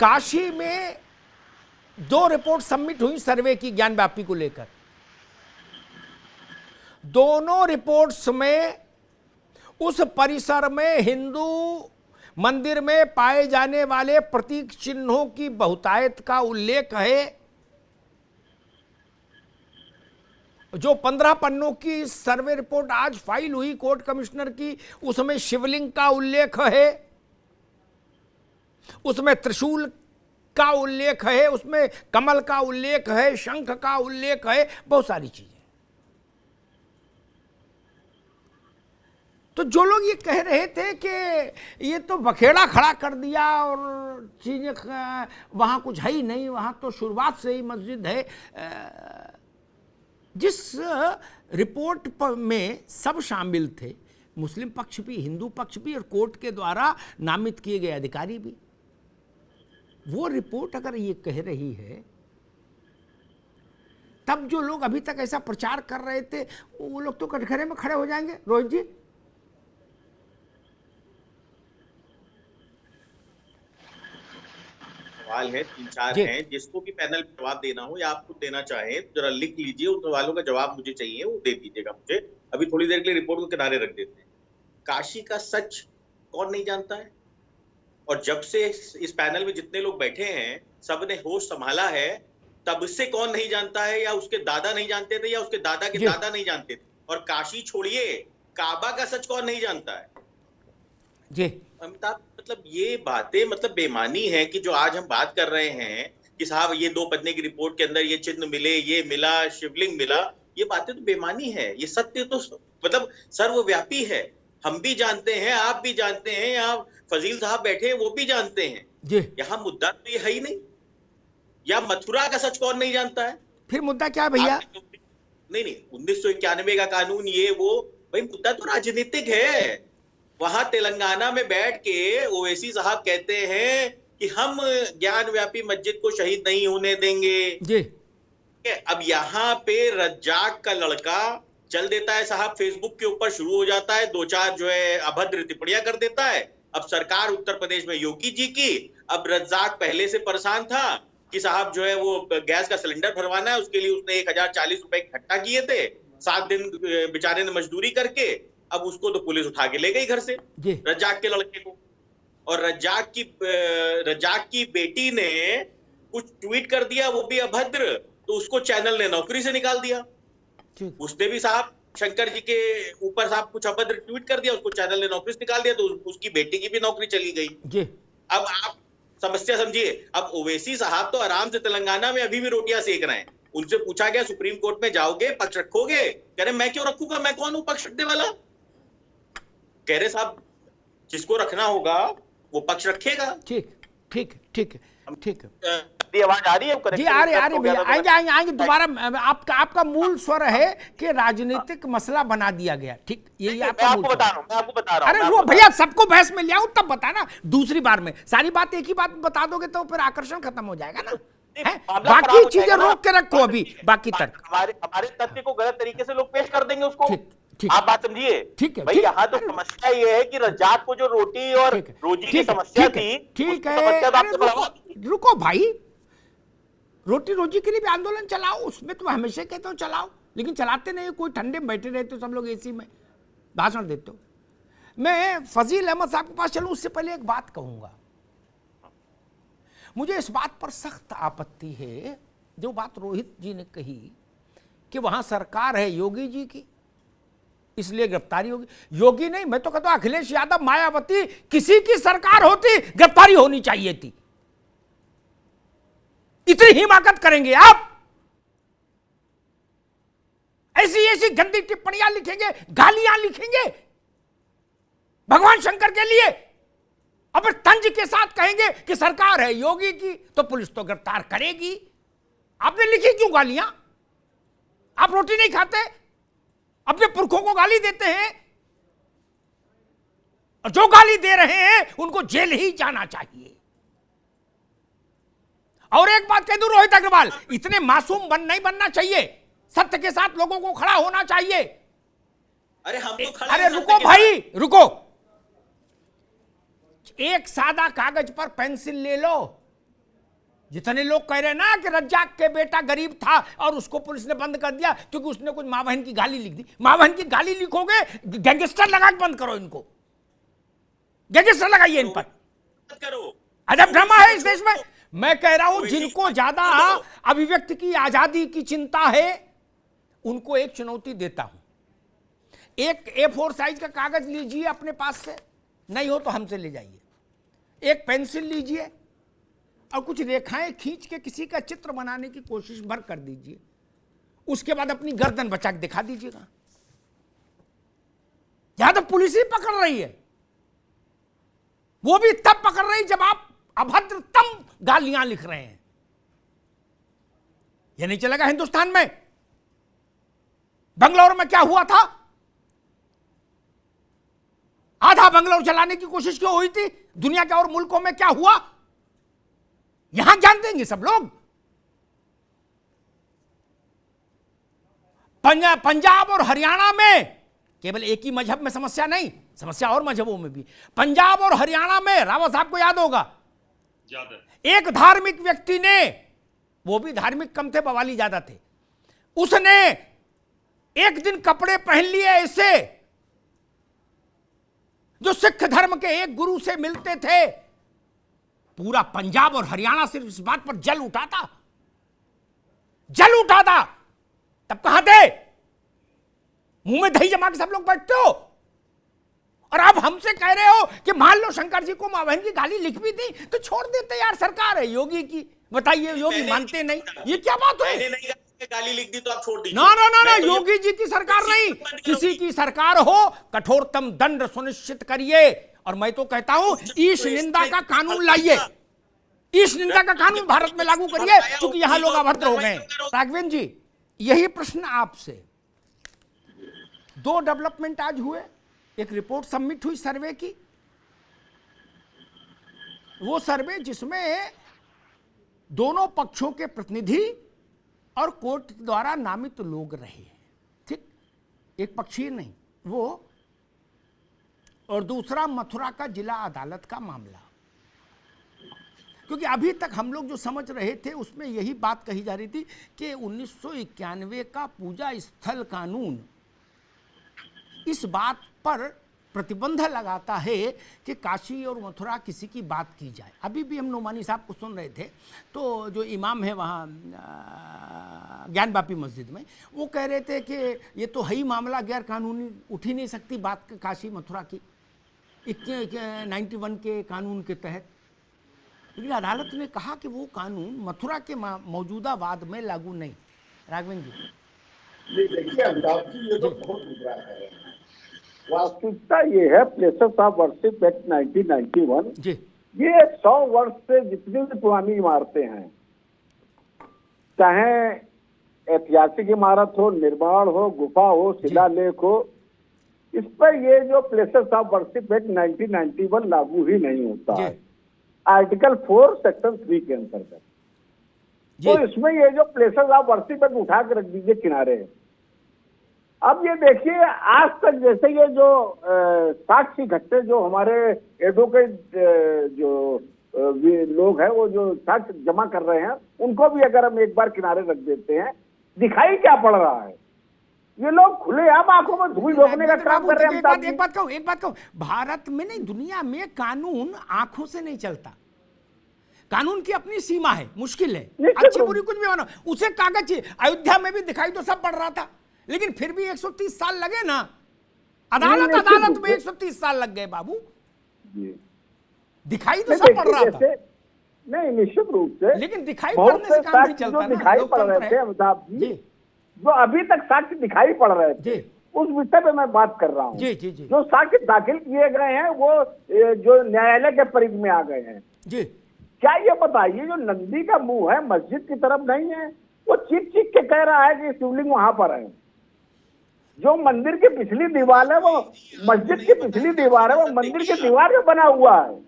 काशी में 2 report submit हुई सर्वे की ज्ञानव्यापी को लेकर। दोनों रिपोर्ट्स में उस परिसर में हिंदू मंदिर में पाए जाने वाले प्रतीक चिन्हों की बहुतायत का उल्लेख है। जो 15 पन्नों की सर्वे रिपोर्ट आज फाइल हुई कोर्ट कमिश्नर की, उसमें शिवलिंग का उल्लेख है, उसमें त्रिशूल का उल्लेख है, उसमें कमल का उल्लेख है, शंख का उल्लेख है, बहुत सारी चीजें। तो जो लोग ये कह रहे थे कि ये तो बखेड़ा खड़ा कर दिया और चीजें वहां कुछ है ही नहीं, वहां तो शुरुआत से ही मस्जिद है, जिस रिपोर्ट में सब शामिल थे, मुस्लिम पक्ष भी, हिंदू पक्ष भी और कोर्ट के द्वारा नामित किए गए अधिकारी भी, वो रिपोर्ट अगर ये कह रही है, तब जो लोग अभी तक ऐसा प्रचार कर रहे थे वो लोग तो कटघरे में खड़े हो जाएंगे। रोहित जी, सवाल है 3-4 हैं, जिसको भी पैनल में जवाब देना हो या आप खुद देना चाहें जरा लिख लीजिए, उन सवालों का जवाब मुझे चाहिए, वो दे दीजिएगा मुझे। अभी थोड़ी देर के लिए रिपोर्ट को किनारे रख देते हैं। काशी का सच कौन नहीं जानता है? और जब से इस पैनल में जितने लोग बैठे हैं सबने होश संभाला है, तब से कौन नहीं जानता है? या उसके दादा नहीं जानते थे या उसके दादा के दादा नहीं जानते थे? और काशी छोड़िए, काबा का सच कौन नहीं जानता है जी? अमिताभ, मतलब ये बातें मतलब बेमानी है कि जो आज हम बात कर रहे हैं कि साहब ये 2 पन्ने की रिपोर्ट के अंदर ये चिन्ह मिले, ये मिला, शिवलिंग मिला, ये बातें तो बेमानी है। ये सत्य तो मतलब सर्वव्यापी है, हम भी जानते हैं, आप भी जानते हैं, यहाँ फजील साहब बैठे हैं वो भी जानते हैं जी। यहाँ मुद्दा तो ये है ही नहीं। या मथुरा का सच कौन नहीं जानता है? फिर मुद्दा क्या है भैया? नहीं 1991 का कानून, ये वो, भाई मुद्दा तो राजनीतिक है। वहां तेलंगाना में बैठ के ओवैसी साहब कहते हैं कि हम ज्ञानव्यापी मस्जिद को शहीद नहीं होने देंगे जी। अब यहाँ पे रज्जाक का लड़का चल देता है साहब, फेसबुक के ऊपर शुरू हो जाता है, 2-4 जो है अभद्र टिप्पणियां कर देता है। अब सरकार उत्तर प्रदेश में योगी जी की, अब रज्जाक पहले से परेशान था कि साहब जो है वो गैस का सिलेंडर भरवाना है, उसके लिए उसने 1040 रुपए इकट्ठा किए थे, 7 दिन बेचारे ने मजदूरी करके, अब उसको तो पुलिस उठा के ले गई घर से, रज्जाक के लड़के को। और रज्जाक की बेटी ने कुछ ट्वीट कर दिया, वो भी अभद्र, तो उसको चैनल ने नौकरी से निकाल दिया। उसने भी साहब शंकर जी के ऊपर साहब कुछ अभद्र ट्वीट कर दिया, उसको चैनल ने नौकरी से निकाल दिया, तो उसकी बेटी की भी नौकरी चली गई। अब आप समस्या समझिए। अब ओवैसी साहब तो आराम से तेलंगाना में अभी भी रोटियां सेक रहे हैं। उनसे पूछा गया सुप्रीम कोर्ट में जाओगे, पक्ष रखोगे? कह रहे मैं क्यों रखूंगा, मैं कौन हूं पक्ष रखने वाला? कह रहे साहब जिसको रखना होगा वो पक्ष रखेगा। ठीक ठीक ठीक ठीक। आवाज आ रही है? जी आ रही भैया, आएंगे दोबारा। आपका मूल स्वर है कि राजनीतिक मसला बना दिया गया, ठीक? यही आपका मूल स्वर। मैं आपको बता रहा हूं। अरे वो भैया सबको बहस में ले आऊं तब बताना, दूसरी बार में सारी बात एक ही बात बता दोगे तो फिर आकर्षण खत्म हो जाएगा ना। बाकी चीजें रोक के रखो अभी, बाकी तक हमारे तथ्य को गलत तरीके से लोग पेश कर देंगे उसको। आप बात समझिए। ठीक है भाई, यहाँ तो समस्या ये है कि रज्जाक को जो रोटी और रोजी की समस्या थी, ठीक है, रुको भाई, रोटी रोजी के लिए भी आंदोलन चलाओ, उसमें तो हमेशा कहते हो चलाओ, लेकिन चलाते नहीं, कोई ठंडे में बैठे रहते हो, सब लोग एसी में भाषण देते हो। मैं फजील अहमद साहब के पास चलूं उससे पहले एक बात कहूंगा। मुझे इस बात पर सख्त आपत्ति है जो बात रोहित जी ने कही कि वहां सरकार है योगी जी की, इसलिए गिरफ्तारी होगी। योगी नहीं, मैं तो कहता हूं अखिलेश यादव, मायावती, किसी की सरकार होती गिरफ्तारी होनी चाहिए थी। इतनी हिमाकत करेंगे आप? ऐसी ऐसी गंदी टिप्पणियां लिखेंगे, गालियां लिखेंगे भगवान शंकर के लिए, और फिर तंज के साथ कहेंगे कि सरकार है योगी की तो पुलिस तो गिरफ्तार करेगी। आपने लिखी क्यों गालियां? आप रोटी नहीं खाते, अपने पुरखों को गाली देते हैं, और जो गाली दे रहे हैं उनको जेल ही जाना चाहिए। और एक बात कह दूं रोहित अग्रवाल, इतने मासूम नहीं बनना चाहिए, सत्य के साथ लोगों को खड़ा होना चाहिए। अरे हम तो खड़े। अरे रुको भाई, रुको, एक सादा कागज पर पेंसिल ले लो, जितने लोग कह रहे हैं ना कि रज्जाक के बेटा गरीब था और उसको पुलिस ने बंद कर दिया क्योंकि उसने कुछ माँ बहन की गाली लिख दी। माँ बहन की गाली लिखोगे, गैंगस्टर लगा के बंद करो इनको, गैंगस्टर लगाइए इन पर। करो, अजब ड्रामा है इस देश में। मैं कह रहा हूं जिनको ज्यादा अभिव्यक्ति की आजादी की चिंता है उनको एक चुनौती देता हूं। एक A4 साइज का कागज लीजिए अपने पास से, नहीं हो तो हमसे ले जाइए। एक पेंसिल लीजिए और कुछ रेखाएं खींच के किसी का चित्र बनाने की कोशिश भर कर दीजिए। उसके बाद अपनी गर्दन बचा के दिखा दीजिएगा। यहां तो पुलिस ही पकड़ रही है, वो भी तब पकड़ रही जब आप अभद्रतम गालियां लिख रहे हैं। यह नहीं चलेगा हिंदुस्तान में। बंगलौर में क्या हुआ था? आधा बंगलौर जलाने की कोशिश क्यों हुई थी? दुनिया के और मुल्कों में क्या हुआ यहां जान देंगे सब लोग। पंजाब और हरियाणा में केवल एक ही मजहब में समस्या नहीं, समस्या और मजहबों में भी। पंजाब और हरियाणा में रावत साहब को याद होगा, एक धार्मिक व्यक्ति ने, वो भी धार्मिक कम थे, बवाली ज्यादा थे, उसने एक दिन कपड़े पहन लिए ऐसे जो सिख धर्म के एक गुरु से मिलते थे। पूरा पंजाब और हरियाणा सिर्फ इस बात पर जल उठा था, जल उठा था। तब कहां थे? मुंह में दही जमा के सब लोग बैठते हो। और अब हमसे कह रहे हो कि मान लो शंकर जी को मां बहन की गाली लिख भी दी तो छोड़ देते यार, सरकार है योगी की। बताइए, योगी मानते नहीं, ये क्या बात है? गाली लिख दी तो आप छोड़ दीजिए। ना ना ना ना, योगी जी की सरकार नहीं, किसी की सरकार हो कठोरतम दंड सुनिश्चित करिए। और मैं तो कहता हूं ईश निंदा का कानून लाइए, ईश निंदा का कानून भारत में लागू करिए, क्योंकि यहां लोग अभद्र हो गए। राघवेंद्र जी, यही प्रश्न आपसे। 2 डेवलपमेंट आज हुए, एक रिपोर्ट सबमिट हुई सर्वे की, वो सर्वे जिसमें दोनों पक्षों के प्रतिनिधि और कोर्ट द्वारा नामित लोग रहे, ठीक, एक पक्षीय नहीं वो, और दूसरा मथुरा का जिला अदालत का मामला। क्योंकि अभी तक हम लोग जो समझ रहे थे उसमें यही बात कही जा रही थी कि 1991 का पूजा स्थल कानून इस बात पर प्रतिबंध लगाता है कि काशी और मथुरा किसी की बात की जाए। अभी भी हम नोमानी साहब को सुन रहे थे, तो जो इमाम है वहाँ ज्ञानवापी मस्जिद में, वो कह रहे थे कि ये तो है ही मामला गैर कानूनी, उठ ही नहीं सकती बात काशी मथुरा की 91 के कानून के तहत। लेकिन अदालत ने कहा कि वो कानून मथुरा के मौजूदा वाद में लागू नहीं। राघवेंद्र जी, देखिए अमिताभ जी, ये तो बहुत बुरा है। वास्तविकता ये है, प्लेसेस ऑफ वर्शिप एक्ट 1991 जी, ये 100 वर्ष से जितनी भी पुरानी इमारतें हैं, चाहे ऐतिहासिक इमारत हो, निर्माण हो, गुफा हो, शिलालेख हो, इस पर ये जो प्लेसेस ऑफ वर्शिप एक्ट 1991 लागू ही नहीं होता है, आर्टिकल 4 सेक्शन 3 के अंतर्गत। तो इसमें ये जो प्लेसेस ऑफ वर्शिप एक्ट उठा के रख दीजिए किनारे। अब ये देखिए, आज तक जैसे ये जो साक्ष्य इकट्ठे जो हमारे एडवोकेट जो लोग हैं, वो जो साक्ष्य जमा कर रहे हैं, उनको भी अगर हम एक बार किनारे रख देते हैं, दिखाई क्या पड़ रहा है? ये लोग खुलेआम आंखों में धूल झोंकने का काम कर रहे हैं। एक बात कहूं, भारत में नहीं, दुनिया में कानून आंखों से नहीं चलता। कानून की अपनी सीमा है, मुश्किल है, अच्छी बुरी कुछ भी मानो, उसे कागज चाहिए। अयोध्या में भी दिखाई तो सब पड़ रहा था, लेकिन फिर भी 130 साल लगे ना। अदालत में 130 साल लग गए बाबू, दिखाई तो सब पड़ रहा था। नहीं, निश्चित रूप से, लेकिन दिखाई पड़ने से काम नहीं चलता ना। दिखाई पड़ रहे थे अमिताभ जी, जो अभी तक साक्ष्य दिखाई पड़ रहे थे, उस विषय पे मैं बात कर रहा हूँ। जो साक्ष्य दाखिल किए गए हैं वो जो न्यायालय के परिधि में आ गए हैं जी। क्या ये बताइए, जो नंदी का मुंह है मस्जिद की तरफ नहीं है, वो चीख चीख के कह रहा है कि शिवलिंग वहां पर है। जो मंदिर की पिछली दीवार है, वो मस्जिद की पिछली दीवार है, वो मंदिर की दीवार में बना हुआ है।